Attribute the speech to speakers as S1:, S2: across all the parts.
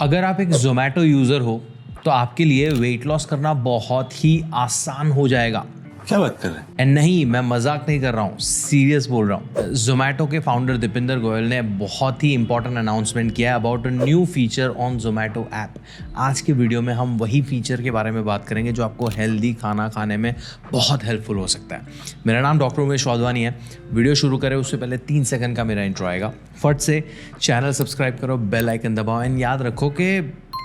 S1: अगर आप एक ज़ोमैटो यूज़र हो तो आपके लिए वेट लॉस करना बहुत ही आसान हो जाएगा।
S2: क्या बात कर रहे हैं?
S1: एंड नहीं, मैं मजाक नहीं कर रहा हूँ, सीरियस बोल रहा हूँ। ज़ोमैटो के फाउंडर दीपिंदर गोयल ने बहुत ही इंपॉर्टेंट अनाउंसमेंट किया है about a new feature on Zomato app. आज के वीडियो में हम वही फीचर के बारे में बात करेंगे जो आपको हेल्दी खाना खाने में बहुत हेल्पफुल हो सकता है। मेरा नाम डॉक्टर उमेश वाधवानी है। वीडियो शुरू करें उससे पहले 3 सेकंड का मेरा इंट्रो आएगा। फट से चैनल सब्सक्राइब करो, बेल आइकन दबाओ एंड याद रखो कि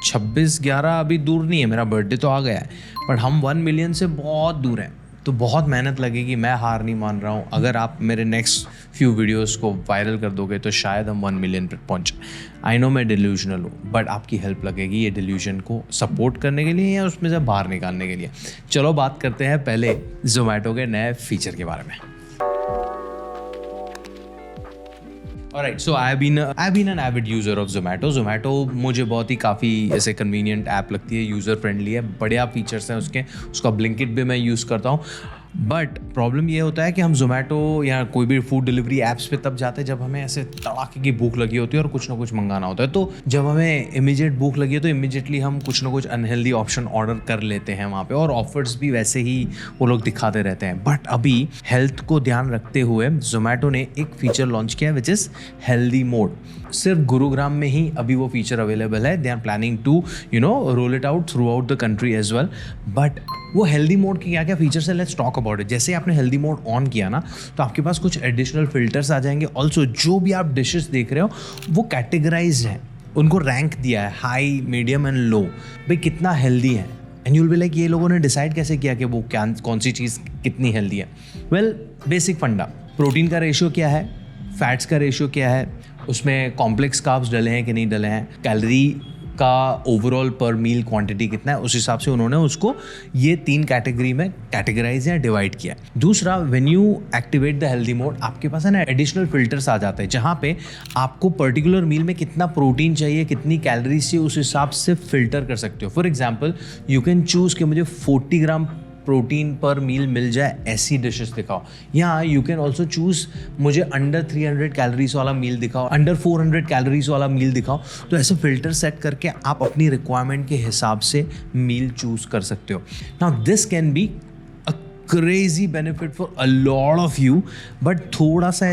S1: 26/11 अभी दूर नहीं है, मेरा बर्थडे तो आ गया है बट हम 1 मिलियन से बहुत दूर हैं, तो बहुत मेहनत लगेगी। मैं हार नहीं मान रहा हूँ। अगर आप मेरे नेक्स्ट फ्यू वीडियोस को वायरल कर दोगे तो शायद हम 1 मिलियन पर पहुँच। आई नो मैं डिल्यूजनल हूँ बट आपकी हेल्प लगेगी ये डिल्यूजन को सपोर्ट करने के लिए या उसमें से बाहर निकालने के लिए। चलो बात करते हैं पहले ज़ोमैटो के नए फीचर के बारे में। Alright, so I've been an avid user of Zomato. Zomato मुझे बहुत ही काफ़ी ऐसे कन्वीनियंट ऐप लगती है, यूज़र फ्रेंडली है, बढ़िया फीचर्स हैं उसके। उसका ब्लिंकिट भी मैं यूज़ करता हूँ। बट प्रॉब्लम ये होता है कि हम ज़ोमैटो या कोई भी फूड डिलीवरी ऐप्स पे तब जाते हैं जब हमें ऐसे तड़ाके की भूख लगी होती है और कुछ ना कुछ मंगाना होता है। तो जब हमें इमीडिएट भूख लगी है तो इमीडिएटली हम कुछ ना कुछ अनहेल्दी ऑप्शन ऑर्डर कर लेते हैं वहाँ पे, और ऑफर्स भी वैसे ही वो लोग दिखाते रहते हैं। बट अभी हेल्थ को ध्यान रखते हुए ज़ोमैटो ने एक फीचर लॉन्च किया विच इज़ हेल्दी मोड। सिर्फ गुरुग्राम में ही अभी वो फीचर अवेलेबल है। They are planning to roll it out throughout the country as well. But वो हेल्दी मोड के क्या क्या फीचर्स है, लेट्स टॉक अबाउट इट। जैसे आपने हेल्दी मोड ऑन किया ना तो आपके पास कुछ एडिशनल फिल्टर्स आ जाएंगे। ऑल्सो जो भी आप डिशेस देख रहे हो वो कैटेगराइज्ड हैं, उनको रैंक दिया है हाई, मीडियम एंड लो, भाई कितना हेल्दी है। एंड यूल बी लाइक ये लोगों ने डिसाइड कैसे किया कि वो कौन सी चीज़ कितनी हेल्दी है। वेल, बेसिक फंडा, प्रोटीन का रेशियो क्या है, फैट्स का रेशियो क्या है, उसमें कॉम्प्लेक्स कार्ब्स डले हैं कि नहीं डले हैं, कैलोरी का ओवरऑल पर मील क्वांटिटी कितना है, उस हिसाब से उन्होंने उसको ये 3 कैटेगरी में कैटेगराइज या डिवाइड किया। दूसरा, when you activate the healthy mode आपके पास है ना एडिशनल फिल्टर्स आ जाते हैं जहाँ पे आपको पर्टिकुलर मील में कितना प्रोटीन चाहिए, कितनी कैलोरीज चाहिए, उस हिसाब से फिल्टर कर सकते हो। For example you can choose कि मुझे 40 ग्राम प्रोटीन पर मील मिल जाए, ऐसी डिशेस दिखाओ। या यू कैन ऑल्सो चूज मुझे अंडर 300 कैलोरीज वाला मील दिखाओ, अंडर 400 कैलोरीज वाला मील दिखाओ। तो ऐसे फिल्टर सेट करके आप अपनी रिक्वायरमेंट के हिसाब से मील चूज कर सकते हो। Now this can be crazy benefit for a lot of you, but थोड़ा सा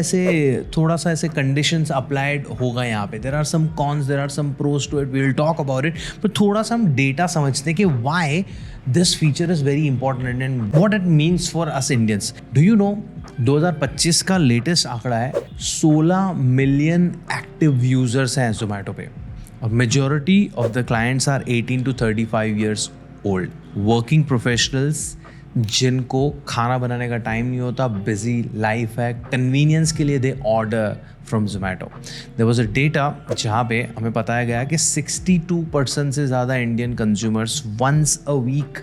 S1: ऐसे कंडीशंस अप्लाइड होगा यहाँ पे। There are some cons, there are some pros to it, we will talk about it. But थोड़ा सा हम डेटा समझते हैं कि why this feature is very important and what it means for us Indians. Do you know 2025 का latest आंकड़ा है 16 million active users हैं जोमैटो पे, और majority of the clients are 18 to 35 years old, working professionals जिनको खाना बनाने का टाइम नहीं होता, बिजी लाइफ है, कन्वीनियंस के लिए they order from Zomato. There was a data जहाँ पे हमें बताया गया कि 62% से ज़्यादा Indian consumers once a week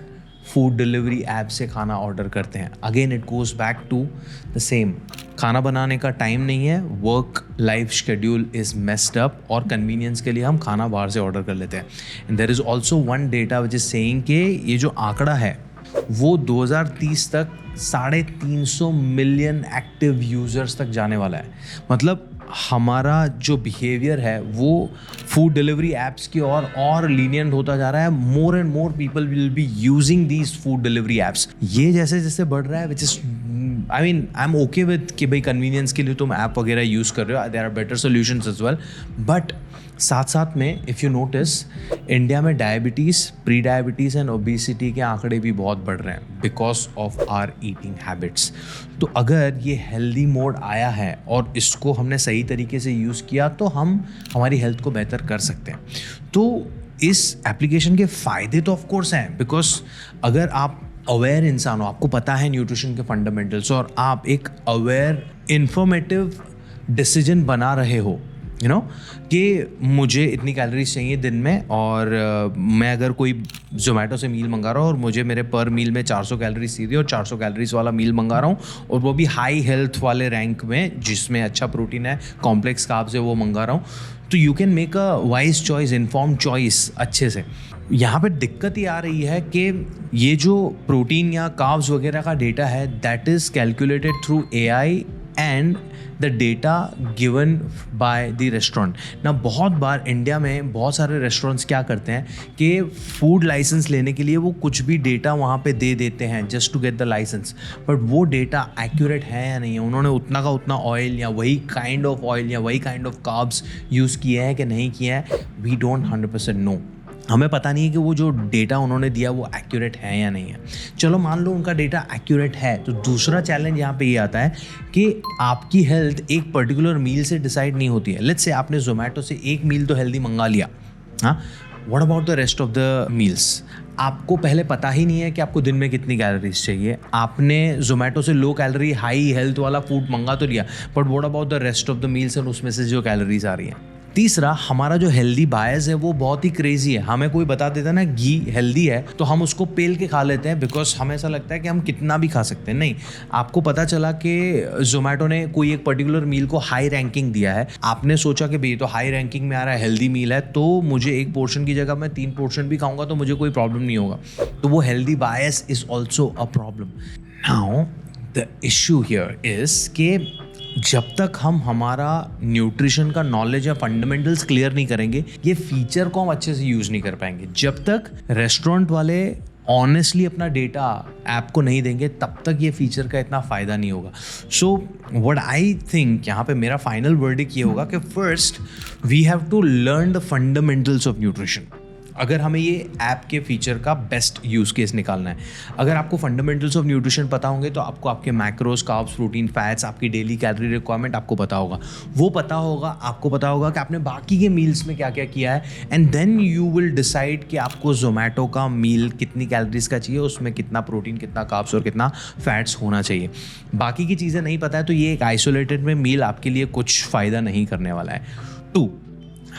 S1: food delivery app से खाना ऑर्डर करते हैं। Again it goes back to the same, खाना बनाने का टाइम नहीं है, work life schedule is messed up, और कन्वीनियंस के लिए हम खाना बाहर से ऑर्डर कर लेते हैं। And there is also one data which is saying कि ये जो आंकड़ा है वो 2030 तक 350 मिलियन एक्टिव यूजर्स तक जाने वाला है। मतलब हमारा जो बिहेवियर है वो फूड डिलीवरी एप्स की और लीनियंट होता जा रहा है। More and more people will be using these food delivery apps. ये जैसे जैसे बढ़ रहा है which is I am okay with कि भाई कन्वीनियंस के लिए तुम ऐप वगैरह यूज़ कर रहे हो, there are better solutions as well. But साथ साथ में इफ़ यू नोटिस इंडिया में diabetes, pre diabetes and obesity के आंकड़े भी बहुत बढ़ रहे हैं because of our eating habits. तो अगर ये हेल्दी मोड आया है और इसको हमने सही तरीके से यूज़ किया तो हम हमारी हेल्थ को बेहतर कर सकते हैं। तो इस एप्लीकेशन के फ़ायदे तो ऑफ कोर्स हैं, बिकॉज अगर आप अवेयर इंसान हो, आपको पता है न्यूट्रिशन के फंडामेंटल्स, और आप एक अवेयर इंफॉर्मेटिव डिसीजन बना रहे हो कि मुझे इतनी कैलोरीज चाहिए दिन में, और मैं अगर कोई जोमैटो से मील मंगा रहा हूँ और मुझे मेरे पर मील में 400 कैलोरीज सीधी और 400 कैलोरीज वाला मील मंगा रहा हूँ, और वो भी हाई हेल्थ वाले रैंक में जिसमें अच्छा प्रोटीन है, कॉम्प्लेक्स कार्ब्स है, वो मंगा रहा हूँ, तो you can make a wise choice, informed choice अच्छे से। यहाँ पे दिक्कत ये आ रही है कि ये जो प्रोटीन या कार्ब्स वगैरह का डेटा है that is calculated through AI and the data given by the restaurant ना। बहुत बार इंडिया में बहुत सारे रेस्टोरेंट्स क्या करते हैं कि फूड लाइसेंस लेने के लिए वो कुछ भी डेटा वहाँ पे दे देते हैं just to get the licence, but वो डेटा एक्यूरेट है या नहीं है, उन्होंने उतना का उतना ऑयल या वही काइंड ऑफ ऑयल या वही काइंड ऑफ कार्ब्स यूज़ किए हैं कि नहीं किए हैं, वी डोंट 100% नो। हमें पता नहीं है कि वो जो डेटा उन्होंने दिया वो एक्यूरेट है या नहीं है। चलो मान लो उनका डेटा एक्यूरेट है, तो दूसरा चैलेंज यहाँ पे ये आता है कि आपकी हेल्थ एक पर्टिकुलर मील से डिसाइड नहीं होती है। लेट्स से आपने जोमेटो से एक मील तो हेल्दी मंगा लिया, हाँ, what about the rest of the meals? आपको पहले पता ही नहीं है कि आपको दिन में कितनी कैलोरीज चाहिए। आपने जोमेटो से लो कैलोरी हाई हेल्थ वाला फूड मंगा तो लिया, but what about the rest of the meals and उसमें से जो कैलोरीज आ रही हैं। तीसरा, हमारा जो हेल्दी बायस है वो बहुत ही क्रेजी है। हमें कोई बता देता है ना घी हेल्दी है, तो हम उसको पेल के खा लेते हैं बिकॉज हमें ऐसा लगता है कि हम कितना भी खा सकते हैं। नहीं, आपको पता चला कि जोमेटो ने कोई एक पर्टिकुलर मील को हाई रैंकिंग दिया है, आपने सोचा कि भाई तो हाई रैंकिंग में आ रहा है, हेल्दी मील है, तो मुझे एक पोर्शन की जगह मैं 3 पोर्शन भी खाऊंगा तो मुझे कोई प्रॉब्लम नहीं होगा। तो वो healthy bias is also a problem. Now the issue here is कि जब तक हम हमारा न्यूट्रिशन का नॉलेज या फंडामेंटल्स क्लियर नहीं करेंगे, ये फीचर को हम अच्छे से यूज़ नहीं कर पाएंगे। जब तक रेस्टोरेंट वाले ऑनेस्टली अपना डेटा ऐप को नहीं देंगे, तब तक ये फीचर का इतना फ़ायदा नहीं होगा। सो व्हाट आई थिंक, यहाँ पे मेरा फाइनल वर्डिक्ट ये होगा कि first we have to learn the fundamentals of nutrition. अगर हमें ये ऐप के फीचर का बेस्ट यूज़ केस निकालना है, अगर आपको फंडामेंटल्स ऑफ न्यूट्रिशन पता होंगे तो आपको आपके मैक्रोस, कार्ब्स, प्रोटीन, फैट्स, आपकी डेली कैलोरी रिक्वायरमेंट आपको पता होगा। वो पता होगा, आपको पता होगा कि आपने बाकी के मील्स में क्या क्या किया है, and then you will decide कि आपको जोमेटो का मील कितनी कैलोरीज का चाहिए, उसमें कितना प्रोटीन, कितना कार्ब्स और कितना फैट्स होना चाहिए। बाकी की चीज़ें नहीं पता है तो ये एक आइसोलेटेड में मील आपके लिए कुछ फ़ायदा नहीं करने वाला है। 2,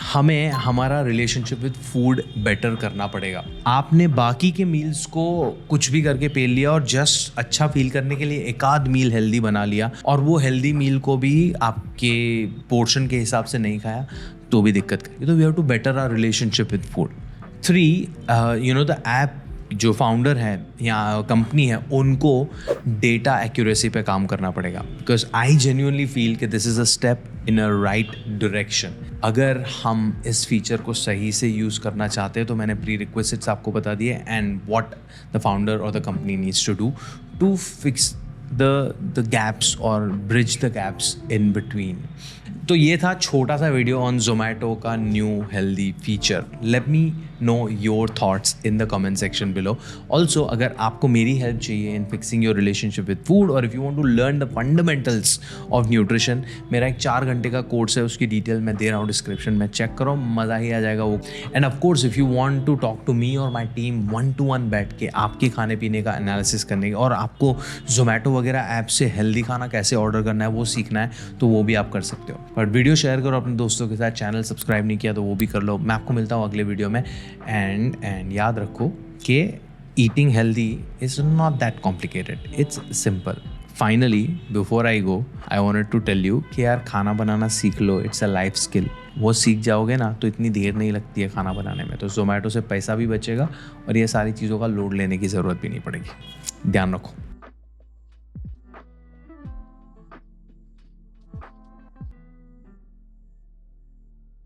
S1: हमें हमारा रिलेशनशिप विद फूड बेटर करना पड़ेगा। आपने बाकी के मील्स को कुछ भी करके पेल लिया और जस्ट अच्छा फील करने के लिए एक आध मील हेल्दी बना लिया, और वो हेल्दी मील को भी आपके पोर्शन के हिसाब से नहीं खाया तो भी दिक्कत करेगी। तो we have to better our relationship with food. 3, you know the app जो फाउंडर है या कंपनी है, उनको डेटा एक्यूरेसी पे काम करना पड़ेगा, बिकॉज आई जेन्युइनली फील कि this is a step in a right direction. अगर हम इस फीचर को सही से यूज़ करना चाहते हैं तो मैंने प्री रिक्वेस्ट्स आपको बता दिए एंड व्हाट द फाउंडर और the company needs to do to fix the gaps और bridge the gaps in between। तो ये था छोटा सा वीडियो ऑन जोमेटो का new healthy feature. Let me know your thoughts in the comment section below. Also अगर आपको मेरी हेल्प चाहिए in fixing your relationship with food, और if you want to learn the fundamentals of nutrition, मेरा एक 4 घंटे का कोर्स है, उसकी डिटेल मैं दे रहा हूँ डिस्क्रिप्शन में, चेक करो, मज़ा ही आ जाएगा वो। And of course if you want to talk to me और माई टीम 1-to-1 बैठ के आपके खाने पीने का एनालिसिस करने का, और आपको जोमेटो वगैरह ऐप से हेल्दी खाना कैसे ऑर्डर करना है वो सीखना है, तो वो भी आप कर सकते हो। बट वीडियो शेयर करो अपने दोस्तों के साथ, चैनल सब्सक्राइब नहीं किया तो वो भी कर लो। मैं आपको मिलता हूँ अगले वीडियो में। एंड याद रखो कि eating healthy is not that complicated, it's simple. Finally before I go, I wanted to tell you कि यार खाना बनाना सीख लो, इट्स अ लाइफ स्किल। वो सीख जाओगे ना तो इतनी देर नहीं लगती है खाना बनाने में, तो जोमेटो से पैसा भी बचेगा और ये सारी चीज़ों का लोड लेने की ज़रूरत भी नहीं पड़ेगी। ध्यान रखो।